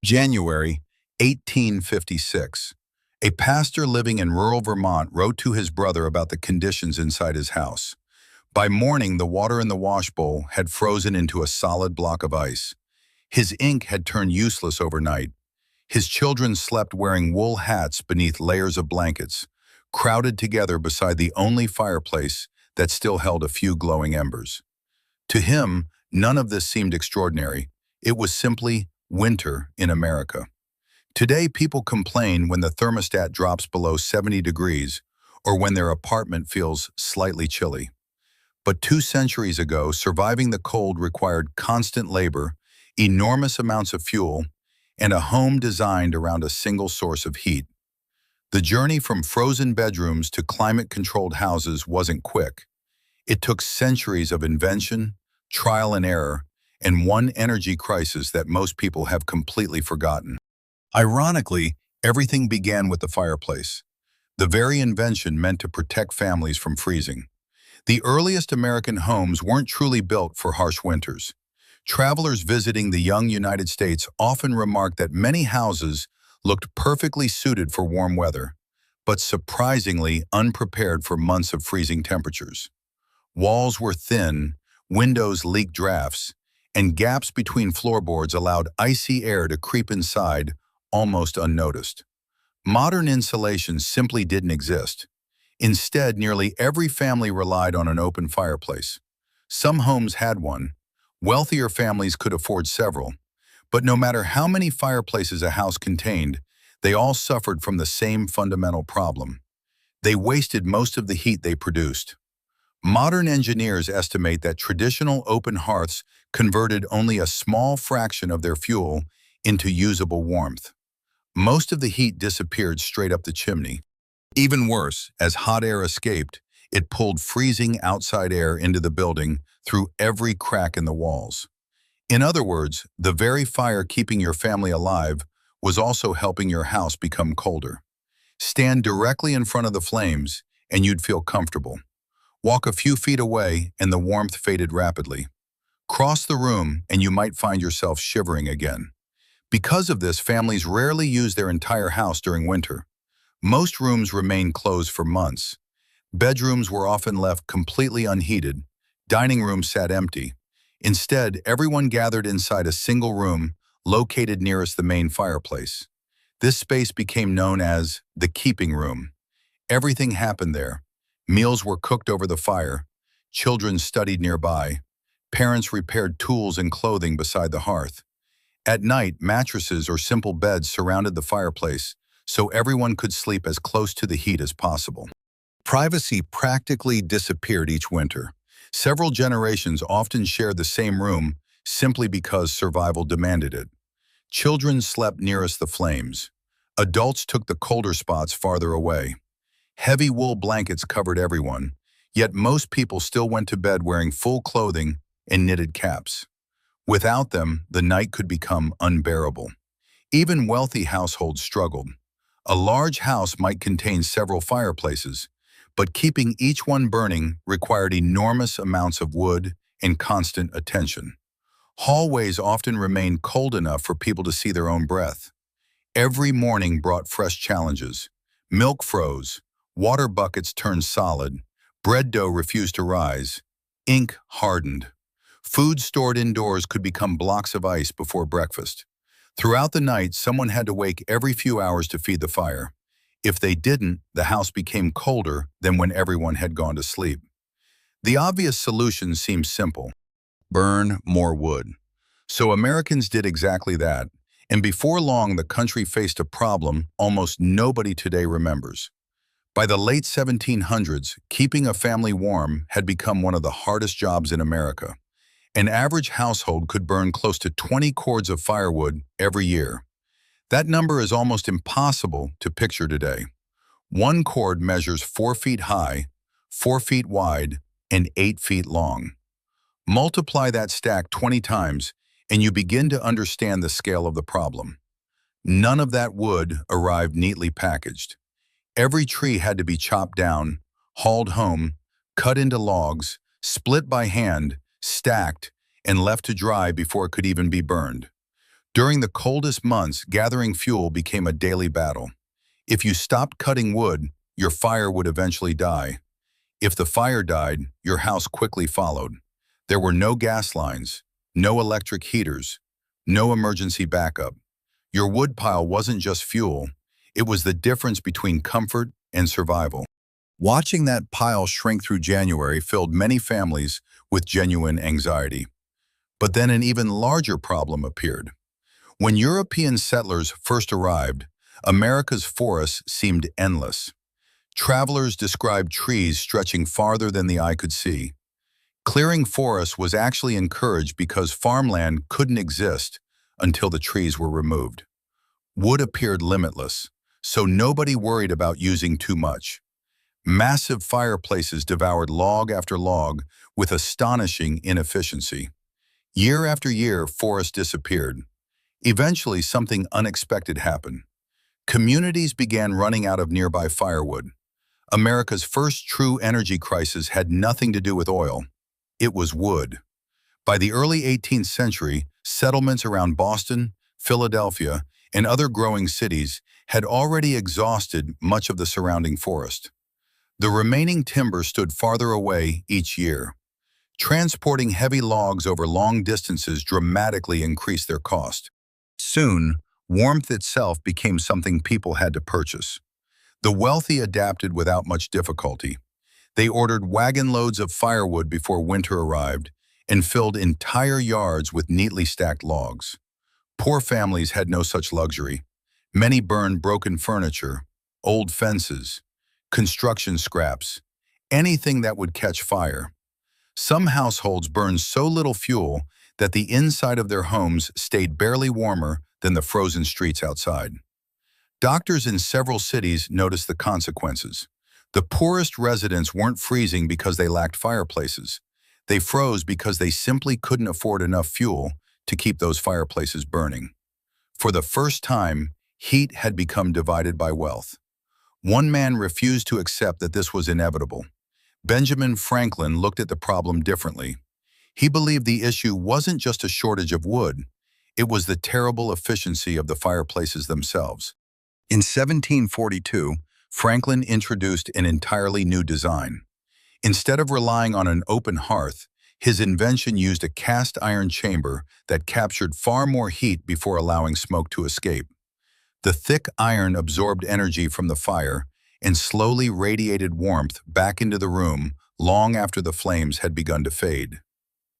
January 1856. A pastor living in rural Vermont wrote to his brother about the conditions inside his house. By morning, the water in the wash bowl had frozen into a solid block of ice. His ink had turned useless overnight. His children slept wearing wool hats beneath layers of blankets, crowded together beside the only fireplace that still held a few glowing embers. To him, none of this seemed extraordinary. It was simply winter in America. Today, people complain when the thermostat drops below 70 degrees or when their apartment feels slightly chilly. But 2 centuries ago, surviving the cold required constant labor, enormous amounts of fuel, and a home designed around a single source of heat. The journey from frozen bedrooms to climate-controlled houses wasn't quick. It took centuries of invention, trial and error, and one energy crisis that most people have completely forgotten. Ironically, everything began with the fireplace, the very invention meant to protect families from freezing. The earliest American homes weren't truly built for harsh winters. Travelers visiting the young United States often remarked that many houses looked perfectly suited for warm weather, but surprisingly unprepared for months of freezing temperatures. Walls were thin, windows leaked drafts, and gaps between floorboards allowed icy air to creep inside almost unnoticed. Modern insulation simply didn't exist. Instead, nearly every family relied on an open fireplace. Some homes had one. Wealthier families could afford several. But no matter how many fireplaces a house contained, they all suffered from the same fundamental problem. They wasted most of the heat they produced. Modern engineers estimate that traditional open hearths converted only a small fraction of their fuel into usable warmth. Most of the heat disappeared straight up the chimney. Even worse, as hot air escaped, it pulled freezing outside air into the building through every crack in the walls. In other words, the very fire keeping your family alive was also helping your house become colder. Stand directly in front of the flames and you'd feel comfortable. Walk a few feet away and the warmth faded rapidly. Cross the room and you might find yourself shivering again. Because of this, families rarely use their entire house during winter. Most rooms remained closed for months. Bedrooms were often left completely unheated. Dining rooms sat empty. Instead, everyone gathered inside a single room located nearest the main fireplace. This space became known as the keeping room. Everything happened there. Meals were cooked over the fire. Children studied nearby. Parents repaired tools and clothing beside the hearth. At night, mattresses or simple beds surrounded the fireplace, so everyone could sleep as close to the heat as possible. Privacy practically disappeared each winter. Several generations often shared the same room simply because survival demanded it. Children slept nearest the flames. Adults took the colder spots farther away. Heavy wool blankets covered everyone, yet most people still went to bed wearing full clothing and knitted caps. Without them, the night could become unbearable. Even wealthy households struggled. A large house might contain several fireplaces, but keeping each one burning required enormous amounts of wood and constant attention. Hallways often remained cold enough for people to see their own breath. Every morning brought fresh challenges. Milk froze, water buckets turned solid, bread dough refused to rise, ink hardened. Food stored indoors could become blocks of ice before breakfast. Throughout the night, someone had to wake every few hours to feed the fire. If they didn't, the house became colder than when everyone had gone to sleep. The obvious solution seemed simple: burn more wood. So Americans did exactly that, and before long the country faced a problem almost nobody today remembers. By the late 1700s, keeping a family warm had become one of the hardest jobs in America. An average household could burn close to 20 cords of firewood every year. That number is almost impossible to picture today. One cord measures 4 feet high, 4 feet wide, and 8 feet long. Multiply that stack 20 times, and you begin to understand the scale of the problem. None of that wood arrived neatly packaged. Every tree had to be chopped down, hauled home, cut into logs, split by hand, stacked, and left to dry before it could even be burned. During the coldest months, gathering fuel became a daily battle. If you stopped cutting wood, your fire would eventually die. If the fire died, your house quickly followed. There were no gas lines, no electric heaters, no emergency backup. Your woodpile wasn't just fuel, it was the difference between comfort and survival. Watching that pile shrink through January filled many families with genuine anxiety. But then an even larger problem appeared. When European settlers first arrived, America's forests seemed endless. Travelers described trees stretching farther than the eye could see. Clearing forests was actually encouraged because farmland couldn't exist until the trees were removed. Wood appeared limitless, so nobody worried about using too much. Massive fireplaces devoured log after log with astonishing inefficiency. Year after year, forests disappeared. Eventually, something unexpected happened. Communities began running out of nearby firewood. America's first true energy crisis had nothing to do with oil. It was wood. By the early 18th century, settlements around Boston, Philadelphia, and other growing cities had already exhausted much of the surrounding forest. The remaining timber stood farther away each year. Transporting heavy logs over long distances dramatically increased their cost. Soon, warmth itself became something people had to purchase. The wealthy adapted without much difficulty. They ordered wagon loads of firewood before winter arrived and filled entire yards with neatly stacked logs. Poor families had no such luxury. Many burned broken furniture, old fences, construction scraps, anything that would catch fire. Some households burned so little fuel that the inside of their homes stayed barely warmer than the frozen streets outside. Doctors in several cities noticed the consequences. The poorest residents weren't freezing because they lacked fireplaces. They froze because they simply couldn't afford enough fuel to keep those fireplaces burning. For the first time, heat had become divided by wealth. One man refused to accept that this was inevitable. Benjamin Franklin looked at the problem differently. He believed the issue wasn't just a shortage of wood, it was the terrible efficiency of the fireplaces themselves. In 1742, Franklin introduced an entirely new design. Instead of relying on an open hearth, his invention used a cast iron chamber that captured far more heat before allowing smoke to escape. The thick iron absorbed energy from the fire and slowly radiated warmth back into the room long after the flames had begun to fade.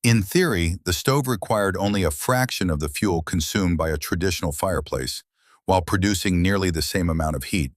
In theory, the stove required only a fraction of the fuel consumed by a traditional fireplace, while producing nearly the same amount of heat.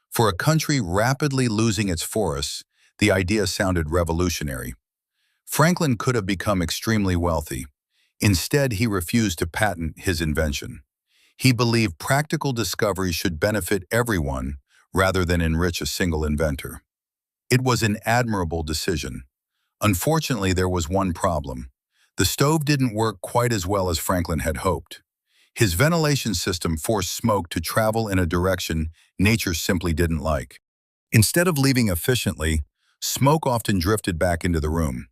For a country rapidly losing its forests, the idea sounded revolutionary. Franklin could have become extremely wealthy. Instead, he refused to patent his invention. He believed practical discoveries should benefit everyone rather than enrich a single inventor. It was an admirable decision. Unfortunately, there was one problem. The stove didn't work quite as well as Franklin had hoped. His ventilation system forced smoke to travel in a direction nature simply didn't like. Instead of leaving efficiently, smoke often drifted back into the room.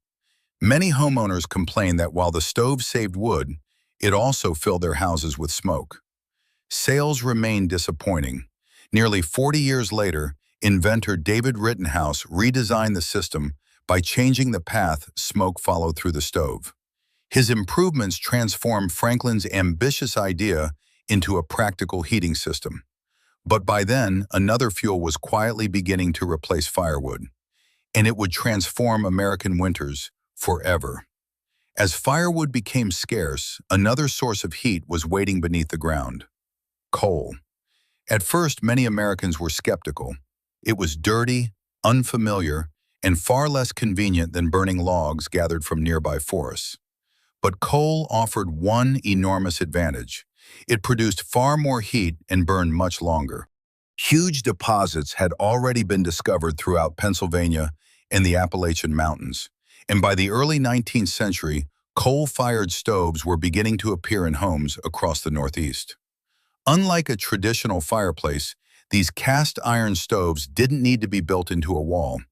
Many homeowners complained that while the stove saved wood, it also filled their houses with smoke. Sales remained disappointing. Nearly 40 years later, inventor David Rittenhouse redesigned the system by changing the path smoke followed through the stove. His improvements transformed Franklin's ambitious idea into a practical heating system. But by then, another fuel was quietly beginning to replace firewood, and it would transform American winters forever. As firewood became scarce, another source of heat was waiting beneath the ground: coal. At first, many Americans were skeptical. It was dirty, unfamiliar, and far less convenient than burning logs gathered from nearby forests. But coal offered one enormous advantage. It produced far more heat and burned much longer. Huge deposits had already been discovered throughout Pennsylvania and the Appalachian Mountains, and by the early 19th century, coal-fired stoves were beginning to appear in homes across the Northeast. Unlike a traditional fireplace, these cast iron stoves didn't need to be built into a wall.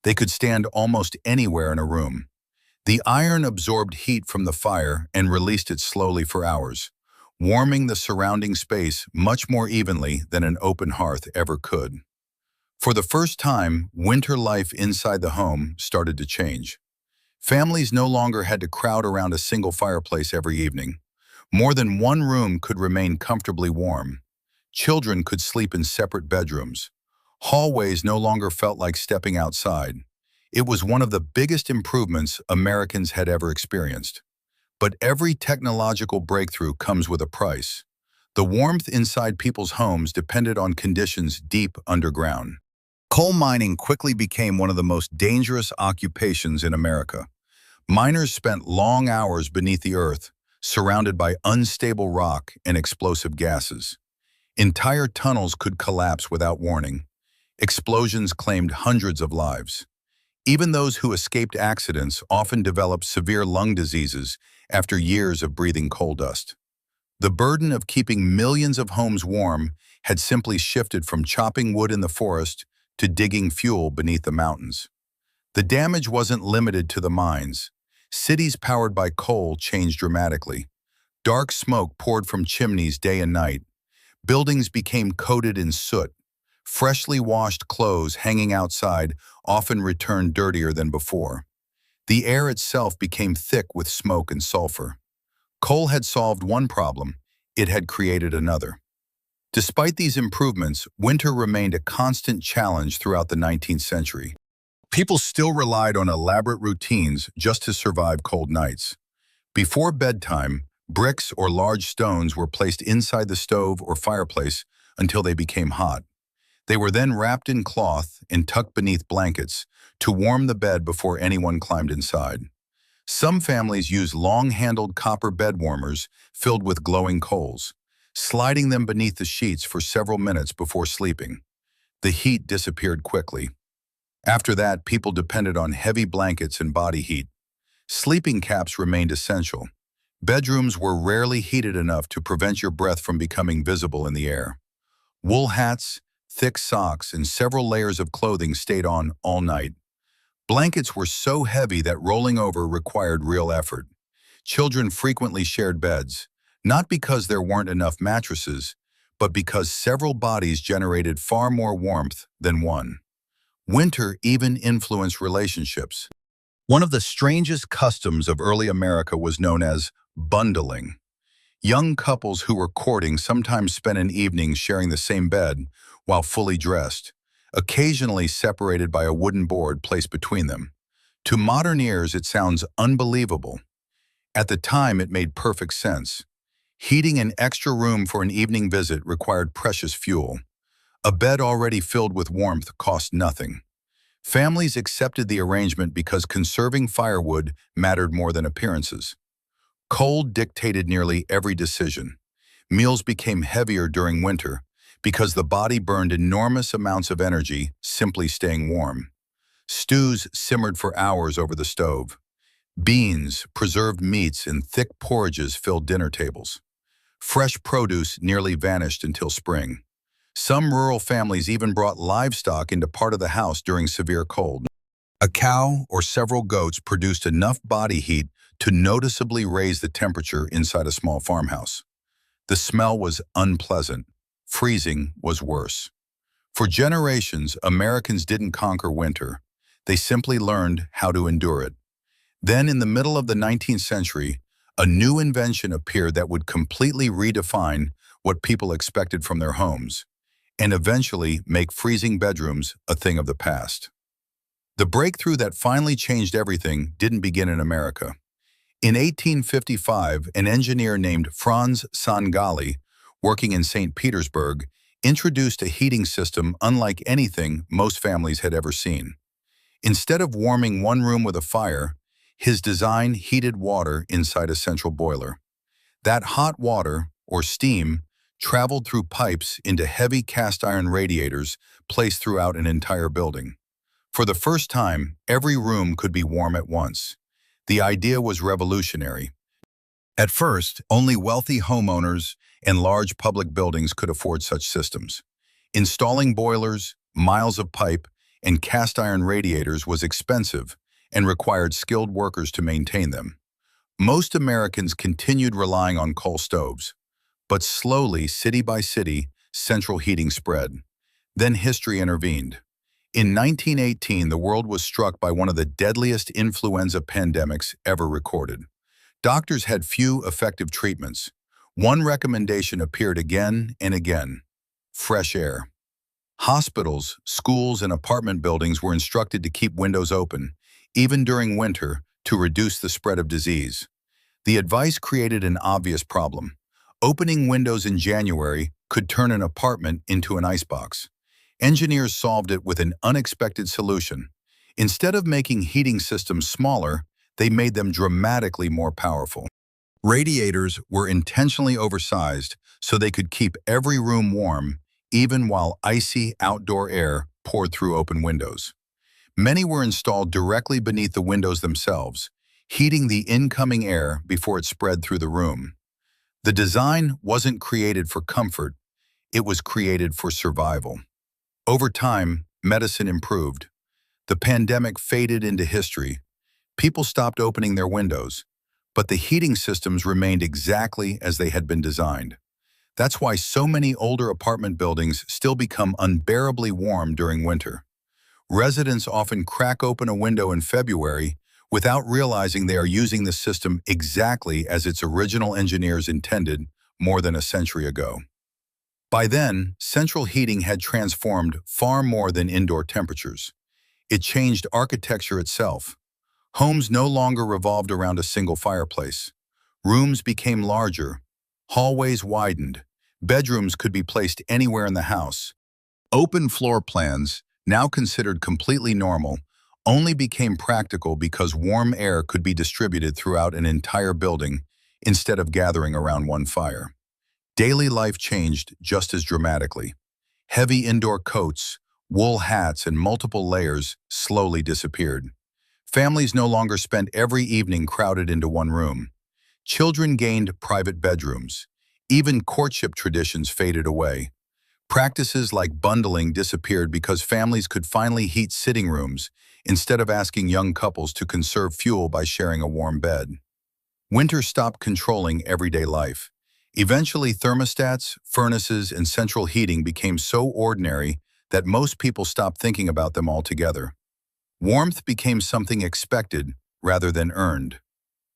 They could stand almost anywhere in a room. The iron absorbed heat from the fire and released it slowly for hours. warming the surrounding space much more evenly than an open hearth ever could. For the first time, winter life inside the home started to change. Families no longer had to crowd around a single fireplace every evening. More than one room could remain comfortably warm. Children could sleep in separate bedrooms. Hallways no longer felt like stepping outside. It was one of the biggest improvements Americans had ever experienced. But every technological breakthrough comes with a price. The warmth inside people's homes depended on conditions deep underground. Coal mining quickly became one of the most dangerous occupations in America. Miners spent long hours beneath the earth, surrounded by unstable rock and explosive gases. Entire tunnels could collapse without warning. Explosions claimed hundreds of lives. Even those who escaped accidents often developed severe lung diseases after years of breathing coal dust. The burden of keeping millions of homes warm had simply shifted from chopping wood in the forest to digging fuel beneath the mountains. The damage wasn't limited to the mines. Cities powered by coal changed dramatically. Dark smoke poured from chimneys day and night. Buildings became coated in soot. Freshly washed clothes hanging outside often returned dirtier than before. The air itself became thick with smoke and sulfur. Coal had solved one problem. It had created another. Despite these improvements, winter remained a constant challenge throughout the 19th century. People still relied on elaborate routines just to survive cold nights. Before bedtime, bricks or large stones were placed inside the stove or fireplace until they became hot. They were then wrapped in cloth and tucked beneath blankets to warm the bed before anyone climbed inside. Some families used long-handled copper bed warmers filled with glowing coals, sliding them beneath the sheets for several minutes before sleeping. The heat disappeared quickly. After that, people depended on heavy blankets and body heat. Sleeping caps remained essential. Bedrooms were rarely heated enough to prevent your breath from becoming visible in the air. Wool hats, thick socks, and several layers of clothing stayed on all night. Blankets were so heavy that rolling over required real effort. Children frequently shared beds, not because there weren't enough mattresses, but because several bodies generated far more warmth than one. Winter even influenced relationships. One of the strangest customs of early America was known as bundling. Young couples who were courting sometimes spent an evening sharing the same bed while fully dressed, occasionally separated by a wooden board placed between them. To modern ears, it sounds unbelievable. At the time, it made perfect sense. Heating an extra room for an evening visit required precious fuel. A bed already filled with warmth cost nothing. Families accepted the arrangement because conserving firewood mattered more than appearances. Cold dictated nearly every decision. Meals became heavier during winter because the body burned enormous amounts of energy simply staying warm. Stews simmered for hours over the stove. Beans, preserved meats, and thick porridges filled dinner tables. Fresh produce nearly vanished until spring. Some rural families even brought livestock into part of the house during severe cold. A cow or several goats produced enough body heat to noticeably raise the temperature inside a small farmhouse. The smell was unpleasant. Freezing was worse. For generations, Americans didn't conquer winter. They simply learned how to endure it. Then, in the middle of the 19th century, a new invention appeared that would completely redefine what people expected from their homes, and eventually make freezing bedrooms a thing of the past. The breakthrough that finally changed everything didn't begin in America. In 1855, an engineer named Franz Sangali, working in St. Petersburg, introduced a heating system unlike anything most families had ever seen. Instead of warming one room with a fire, his design heated water inside a central boiler. That hot water, or steam, traveled through pipes into heavy cast-iron radiators placed throughout an entire building. For the first time, every room could be warm at once. The idea was revolutionary. At first, only wealthy homeowners and large public buildings could afford such systems. Installing boilers, miles of pipe, and cast-iron radiators was expensive and required skilled workers to maintain them. Most Americans continued relying on coal stoves. But slowly, city by city, central heating spread. Then history intervened. In 1918, the world was struck by one of the deadliest influenza pandemics ever recorded. Doctors had few effective treatments. One recommendation appeared again and again: fresh air. Hospitals, schools, and apartment buildings were instructed to keep windows open, even during winter, to reduce the spread of disease. The advice created an obvious problem. Opening windows in January could turn an apartment into an icebox. Engineers solved it with an unexpected solution. Instead of making heating systems smaller, they made them dramatically more powerful. Radiators were intentionally oversized so they could keep every room warm, even while icy outdoor air poured through open windows. Many were installed directly beneath the windows themselves, heating the incoming air before it spread through the room. The design wasn't created for comfort, it was created for survival. Over time, medicine improved. The pandemic faded into history. People stopped opening their windows, but the heating systems remained exactly as they had been designed. That's why so many older apartment buildings still become unbearably warm during winter. Residents often crack open a window in February without realizing they are using the system exactly as its original engineers intended more than a century ago. By then, central heating had transformed far more than indoor temperatures. It changed architecture itself. Homes no longer revolved around a single fireplace. Rooms became larger. Hallways widened. Bedrooms could be placed anywhere in the house. Open floor plans, now considered completely normal, only became practical because warm air could be distributed throughout an entire building instead of gathering around one fire. Daily life changed just as dramatically. Heavy indoor coats, wool hats, and multiple layers slowly disappeared. Families no longer spent every evening crowded into one room. Children gained private bedrooms. Even courtship traditions faded away. Practices like bundling disappeared because families could finally heat sitting rooms instead of asking young couples to conserve fuel by sharing a warm bed. Winter stopped controlling everyday life. Eventually, thermostats, furnaces, and central heating became so ordinary that most people stopped thinking about them altogether. Warmth became something expected rather than earned.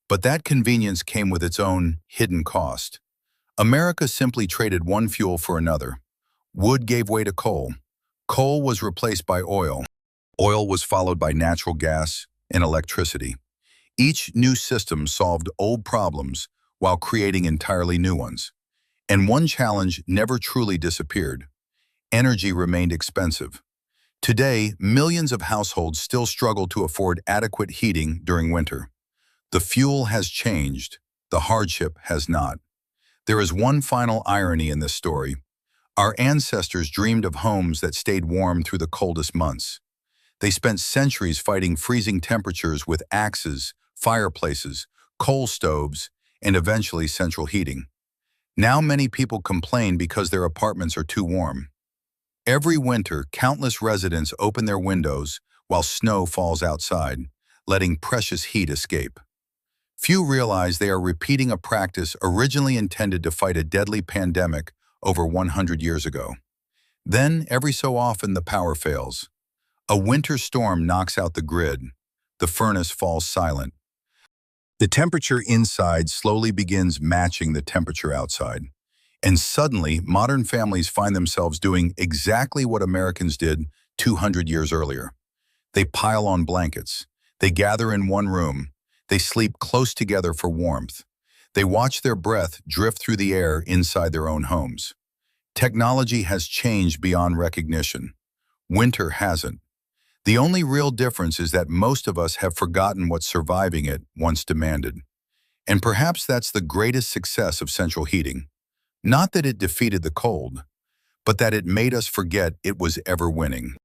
But that convenience came with its own hidden cost. America simply traded one fuel for another. Wood gave way to coal. Coal was replaced by oil. Oil was followed by natural gas and electricity. Each new system solved old problems while creating entirely new ones. And one challenge never truly disappeared. Energy remained expensive. Today, millions of households still struggle to afford adequate heating during winter. The fuel has changed. The hardship has not. There is one final irony in this story. Our ancestors dreamed of homes that stayed warm through the coldest months. They spent centuries fighting freezing temperatures with axes, fireplaces, coal stoves, and eventually central heating. Now many people complain because their apartments are too warm. Every winter, countless residents open their windows while snow falls outside, letting precious heat escape. Few realize they are repeating a practice originally intended to fight a deadly pandemic over 100 years ago. Then, every so often, the power fails. A winter storm knocks out the grid. The furnace falls silent. The temperature inside slowly begins matching the temperature outside. And suddenly, modern families find themselves doing exactly what Americans did 200 years earlier. They pile on blankets. They gather in one room. They sleep close together for warmth. They watch their breath drift through the air inside their own homes. Technology has changed beyond recognition. Winter hasn't. The only real difference is that most of us have forgotten what surviving it once demanded. And perhaps that's the greatest success of central heating. Not that it defeated the cold, but that it made us forget it was ever winning.